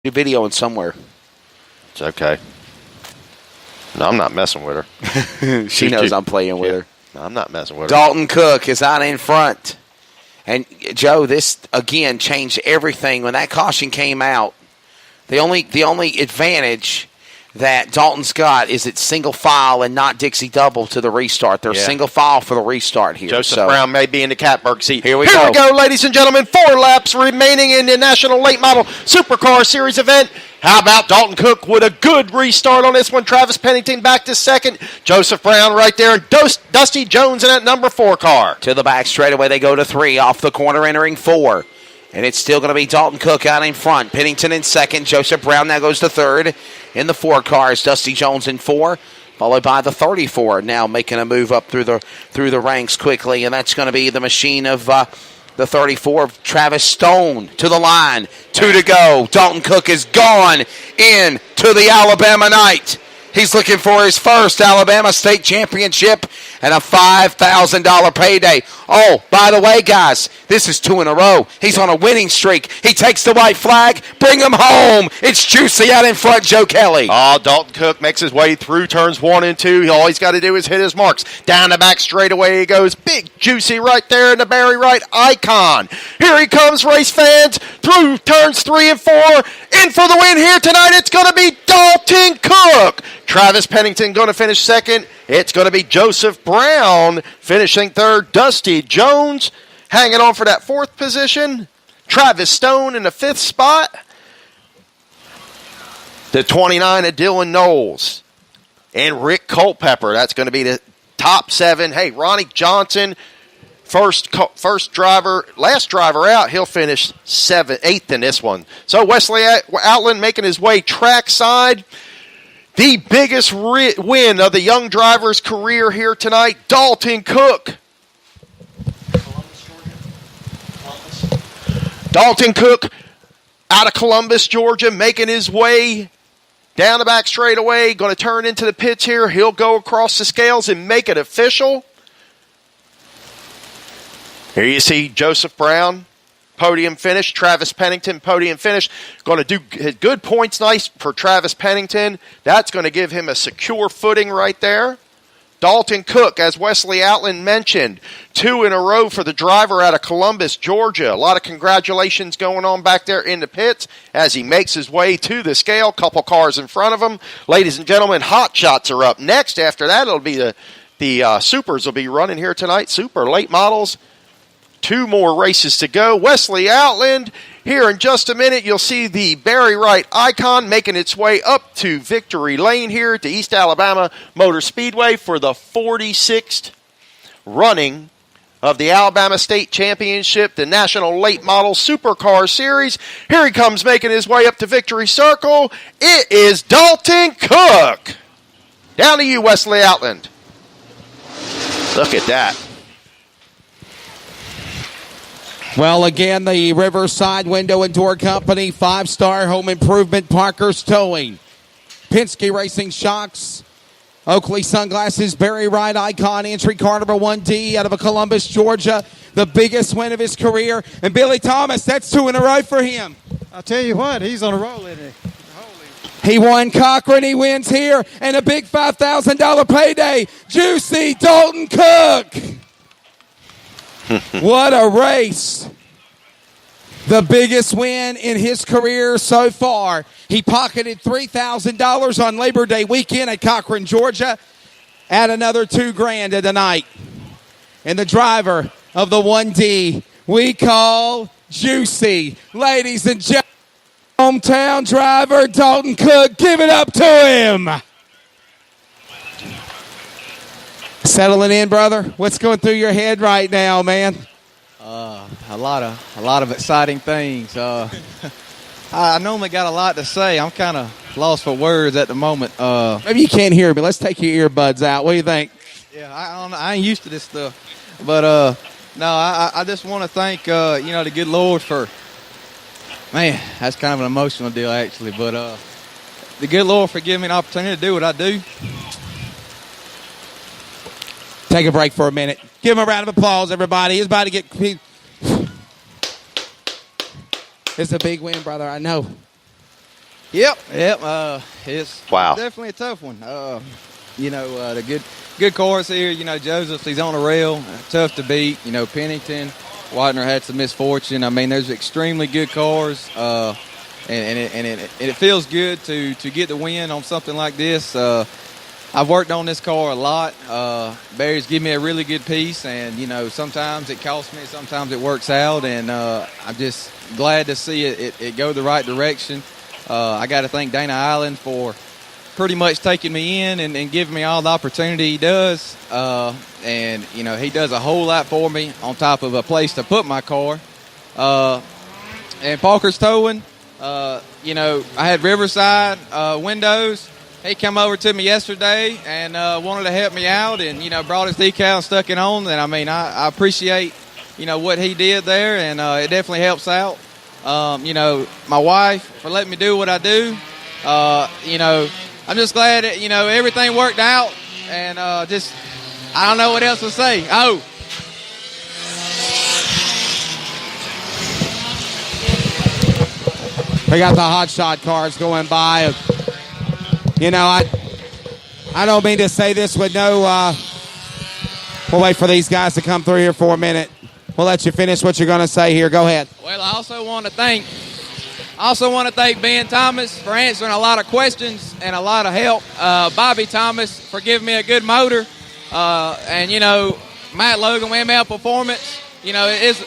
You're videoing somewhere. It's okay. No, I'm not messing with her. She knows I'm playing with her. No, I'm not messing with her. Dalton Cook is out in front. And, Joe, this, again, changed everything. When that caution came out, the only advantage that Dalton's got is it's single file and not Dixie double to the restart. They're single file for the restart here. Joseph Brown may be in the catbird seat. Here we go, ladies and gentlemen. 4 laps remaining in the National Late Model Supercar Series event. How about Dalton Cook with a good restart on this one? Travis Pennington back to second. Joseph Brown right there. And Dusty Jones in that number 4 car. To the back straightaway, they go to 3. Off the corner, entering 4. And it's still going to be Dalton Cook out in front. Pennington in second. Joseph Brown now goes to third. In the 4 cars, Dusty Jones in 4, followed by the 34. Now making a move up through the ranks quickly, and that's going to be the machine of the 34 of Travis Stone to the line. 2 to go. Dalton Cook is gone in to the Alabama night. He's looking for his first Alabama State Championship and a $5,000 payday. Oh, by the way, guys, this is 2 in a row. He's on a winning streak. He takes the white flag. Bring him home. It's Juicy out in front, Joe Kelly. Oh, Dalton Cook makes his way through turns 1 and 2. All he's got to do is hit his marks. Down the back straightaway he goes. Big Juicy right there in the Barry Wright icon. Here he comes, race fans, through turns 3 and 4. In for the win here tonight, it's going to be Dalton Cook. Travis Pennington going to finish second. It's going to be Joseph Brown finishing third. Dusty Jones hanging on for that 4th position. Travis Stone in the 5th spot. The 29 of Dylan Knowles. And Rick Culpepper. That's going to be the top 7. Hey, Ronnie Johnson, first driver, last driver out. He'll finish 8th in this one. So Wesley Outland making his way trackside. The biggest win of the young driver's career here tonight, Dalton Cook. Dalton Cook out of Columbus, Georgia, making his way down the back straightaway. Going to turn into the pits here. He'll go across the scales and make it official. Here you see Joseph Brown. Podium finish. Travis Pennington, podium finish. Going to do good points, nice for Travis Pennington. That's going to give him a secure footing right there. Dalton Cook, as Wesley Outland mentioned, 2 in a row for the driver out of Columbus, Georgia. A lot of congratulations going on back there in the pits as he makes his way to the scale. Couple cars in front of him. Ladies and gentlemen, Hot Shots are up next. After that, it'll be the Supers will be running here tonight. Super late models. 2 more races to go. Wesley Outland, here in just a minute, you'll see the Barry Wright icon making its way up to Victory Lane here at the East Alabama Motor Speedway for the 46th running of the Alabama State Championship, the National Late Model Supercar Series. Here he comes making his way up to Victory Circle. It is Dalton Cook. Down to you, Wesley Outland. Look at that. Well, again, the Riverside Window and Door Company, 5-star home improvement, Parker's Towing, Penske Racing Shocks, Oakley Sunglasses, Barry Wright icon, entry car number 1D out of Columbus, Georgia, the biggest win of his career. And Billy Thomas, that's 2 in a row for him. I'll tell you what, he's on a roll, isn't he? He won Cochran, he wins here, and a big $5,000 payday. Juicy Dalton Cook. What a race. The biggest win in his career so far. He pocketed $3,000 on Labor Day weekend at Cochran, Georgia. Add another $2,000 tonight. And the driver of the 1D we call Juicy. Ladies and gentlemen, hometown driver Dalton Cook. Give it up to him. Settling in, brother. What's going through your head right now, man? A lot of exciting things. I normally got a lot to say. I'm kind of lost for words at the moment. Maybe you can't hear me. Let's take your earbuds out. What do you think? Yeah, I ain't used to this stuff. But no, I just want to thank the good Lord for. Man, that's kind of an emotional deal actually. But the good Lord for giving me an opportunity to do what I do. Take a break for a minute. Give him a round of applause, everybody. He's about to get... It's a big win, brother. I know. Yep. It's Wow. definitely a tough one. The good cars here. Joseph, he's on a rail, tough to beat. Pennington, Whitener had some misfortune. I mean, there's extremely good cars, and it feels good to get the win on something like this. I've worked on this car a lot. Barry's given me a really good piece, and sometimes it costs me, sometimes it works out, and I'm just glad to see it go the right direction. I got to thank Dana Island for pretty much taking me in and giving me all the opportunity he does. And he does a whole lot for me on top of a place to put my car. And Parker's Towing, I had Riverside windows. He come over to me yesterday and wanted to help me out and, brought his decal and stuck it on. And, I appreciate, what he did there, and it definitely helps out. My wife for letting me do what I do. I'm just glad that, everything worked out, and I don't know what else to say. Oh. We got the hot shot cars going by. I don't mean to say this with no, we'll wait for these guys to come through here for a minute. We'll let you finish what you're going to say here. Go ahead. Well, I also want to thank Ben Thomas for answering a lot of questions and a lot of help. Bobby Thomas for giving me a good motor. And Matt Logan, ML Performance. It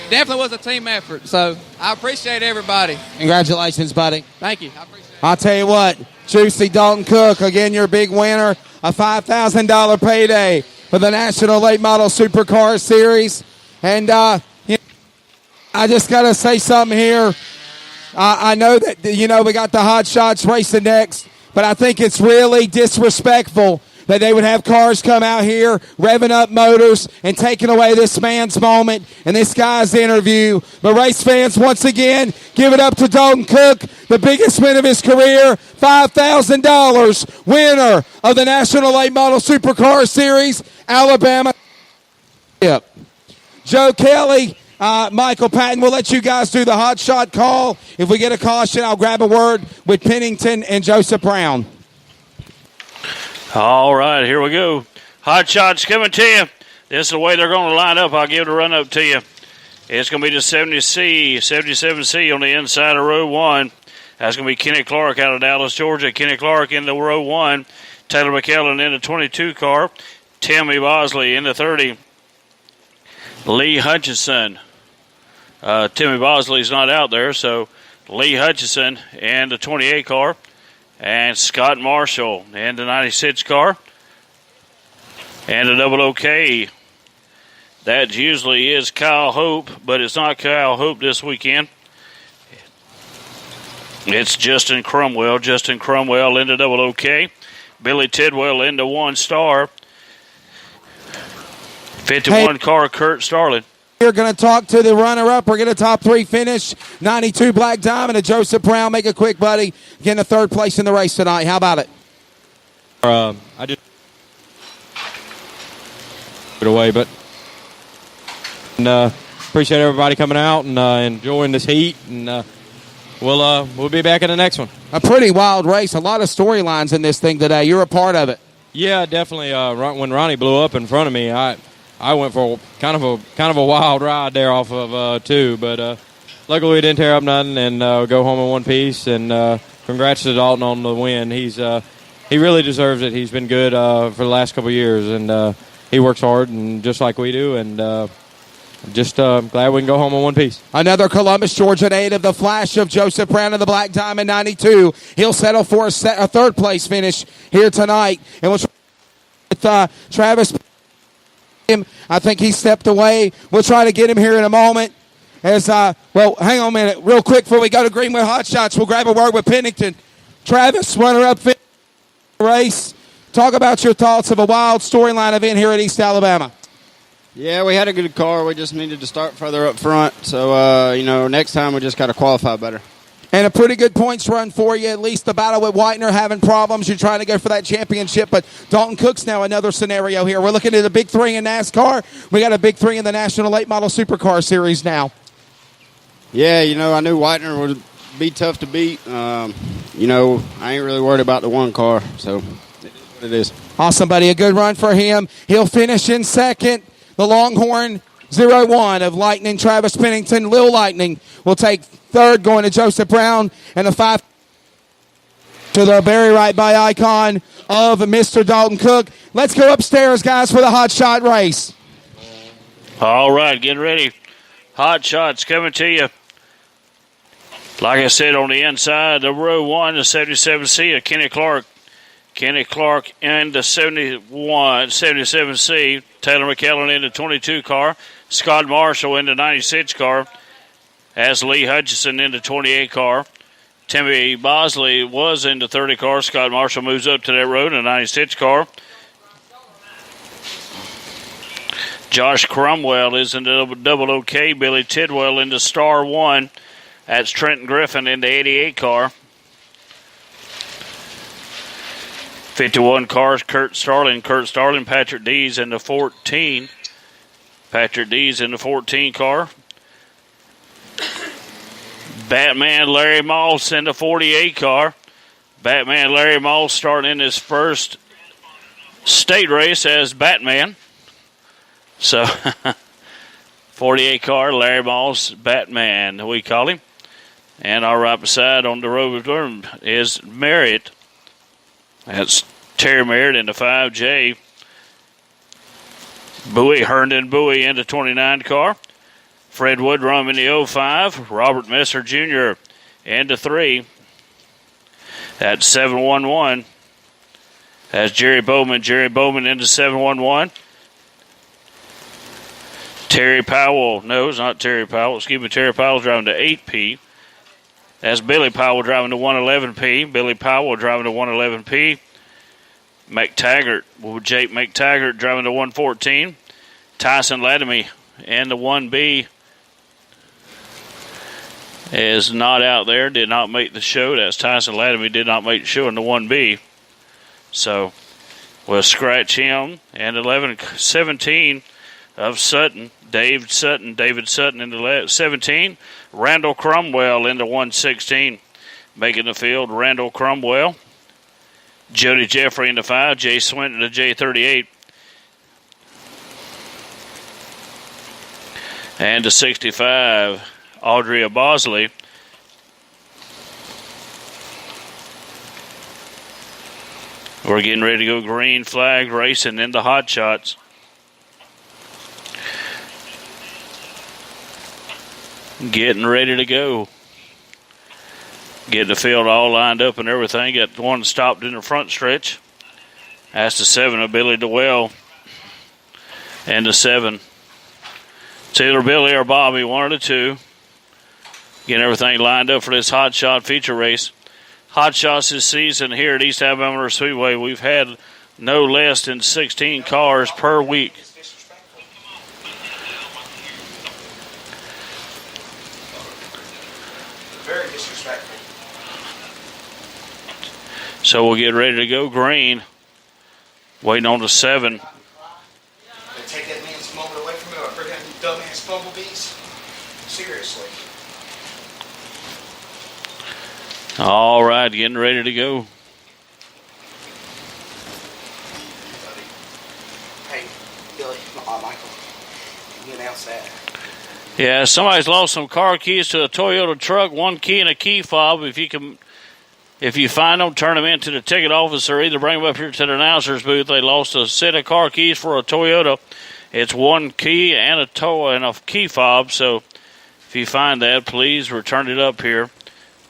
definitely was a team effort. So I appreciate everybody. Congratulations, buddy. Thank you. I appreciate it. I'll tell you what, Juicy Dalton Cook, again, your big winner, a $5,000 payday for the National Late Model Supercar Series. And I just got to say something here. I know that, we got the Hot Shots racing next, but I think it's really disrespectful that they would have cars come out here, revving up motors, and taking away this man's moment and this guy's interview. But race fans, once again, give it up to Dalton Cook, the biggest win of his career, $5,000, winner of the National Late Model Supercar Series, Alabama. Yep. Joe Kelly, Michael Patton, we'll let you guys do the hot shot call. If we get a caution, I'll grab a word with Pennington and Joseph Brown. All right, here we go. Hot shots coming to you. This is the way they're going to line up. I'll give it a run up to you. It's going to be the 77C on the inside of row 1. That's going to be Kenny Clark out of Dallas, Georgia. Kenny Clark into row 1. Taylor McKellen in the 22 car. Timmy Bosley in the 30. Lee Hutchison. Timmy Bosley's not out there, so Lee Hutchison in the 28 car. And Scott Marshall in the 96 car. And the double OK. That usually is Kyle Hope, but it's not Kyle Hope this weekend. It's Justin Cromwell. Justin Cromwell into double OK. Billy Tidwell into 1 star. 51 car, Kurt Starlin. We're going to talk to the runner-up. We're going to top 3 finish. 92 Black Diamond and Joseph Brown. Make it quick, buddy. Getting a 3rd place in the race tonight. How about it? I just it away, but appreciate everybody coming out and enjoying this heat, and we'll be back in the next one. A pretty wild race. A lot of storylines in this thing today. You're a part of it. Yeah, definitely. When Ronnie blew up in front of me, I went for kind of a wild ride there off of 2, but luckily we didn't tear up nothing and go home in one piece. And congrats to Dalton on the win. He really deserves it. He's been good for the last couple of years, and he works hard and just like we do. And just glad we can go home in one piece. Another Columbus, Georgia native, the flash of Joseph Brown of the Black Diamond 92. He'll settle for a 3rd place finish here tonight, and we'll with Travis. I think he stepped away. We'll try to get him here in a moment. Hang on a minute. Real quick before we go to Greenwood Hot Shots, we'll grab a word with Pennington. Travis, runner-up race. Talk about your thoughts of a wild storyline event here at East Alabama. Yeah, we had a good car. We just needed to start further up front. So, next time we just got to qualify better. And a pretty good points run for you, at least the battle with Whitener having problems. You're trying to go for that championship, but Dalton Cook's now another scenario here. We're looking at a big 3 in NASCAR. We got a big 3 in the National Late Model Supercar Series now. Yeah, I knew Whitener be tough to beat. You know, I ain't really worried about the one car, so it is what it is. Awesome, buddy. A good run for him. He'll finish in second. The Longhorn 0-1 of Lightning Travis Pennington. Lil Lightning will take third, going to Joseph Brown, and the 5 to the very right by icon of Mr. Dalton Cook. Let's go upstairs, guys, for the hot shot race. All right, get ready. Hot shots coming to you. Like I said, on the inside, the row 1, the 77C of Kenny Clark. Kenny Clark in the 77C. Taylor McKellen in the 22 car. Scott Marshall in the 96 car. As Lee Hutchison in the 28 car. Timmy Bosley was in the 30 car. Scott Marshall moves up to that road in the 96 car. Josh Cromwell is in the double OK. Billy Tidwell in the Star 1. That's Trenton Griffin in the 88 car. 51 cars, Kurt Starling, Patrick Dees in the 14. Patrick Dees in the 14 car. Batman Larry Moss in the 48 car. Batman Larry Moss starting in his first state race as Batman. So, 48 car, Larry Moss, Batman, we call him. And our right beside on the road with him is Merritt. That's Terry Merritt in the 5J. Herndon Bowie in the 29 car. Fred Woodrum in the 05. Robert Messer Jr. in the 3. That's 711. That's Jerry Bowman. Jerry Bowman in the 711. Terry Powell. No, it's not Terry Powell. Excuse me. Terry Powell's driving to 8P. That's Billy Powell driving to 111P. Billy Powell driving to 111P. Jake McTaggart driving to 114. Tyson Latimer in the 1B is not out there. Did not make the show. That's Tyson Latimer. Did not make the show in the 1B. So we'll scratch him. And 11-17 of Sutton. David Sutton in the 17. Randall Cromwell in the 116. Making the field, Randall Cromwell. Jody Jeffrey in the 5. Jay Swinton in the J38. And the 65, Audrey Bosley. We're getting ready to go green flag racing in the hot shots. Getting ready to go. Getting the field all lined up and everything. Got the one stopped in the front stretch. That's the 7 of Billy DeWell. And the 7. It's either Billy or Bobby, one of the two. Getting everything lined up for this Hot Shot feature race. Hot Shots this season here at East Alabama Speedway. We've had no less than 16 cars per week. Very disrespectful. So we'll get ready to go green. Waiting on the 7. Take that man's moment away from me or bring out you dumbass bumblebees. Seriously. All right, getting ready to go. Hey, Billy, Michael, you announce that. Yeah, somebody's lost some car keys to a Toyota truck, one key and a key fob. If you find them, turn them into the ticket office or either bring them up here to the announcer's booth. They lost a set of car keys for a Toyota. It's one key and a key fob. So if you find that, please return it up here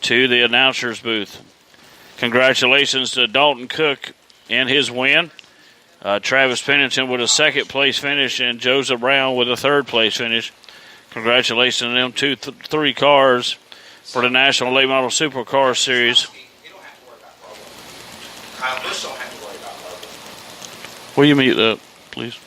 to the announcer's booth. Congratulations to Dalton Cook in his win. Travis Pennington with a second place finish and Joseph Brown with a third place finish. Congratulations to them three cars for the National Late Model Supercar Series. You don't have to worry about Logan. Kyle Busch don't have to worry about Logan. Will you mute that, please?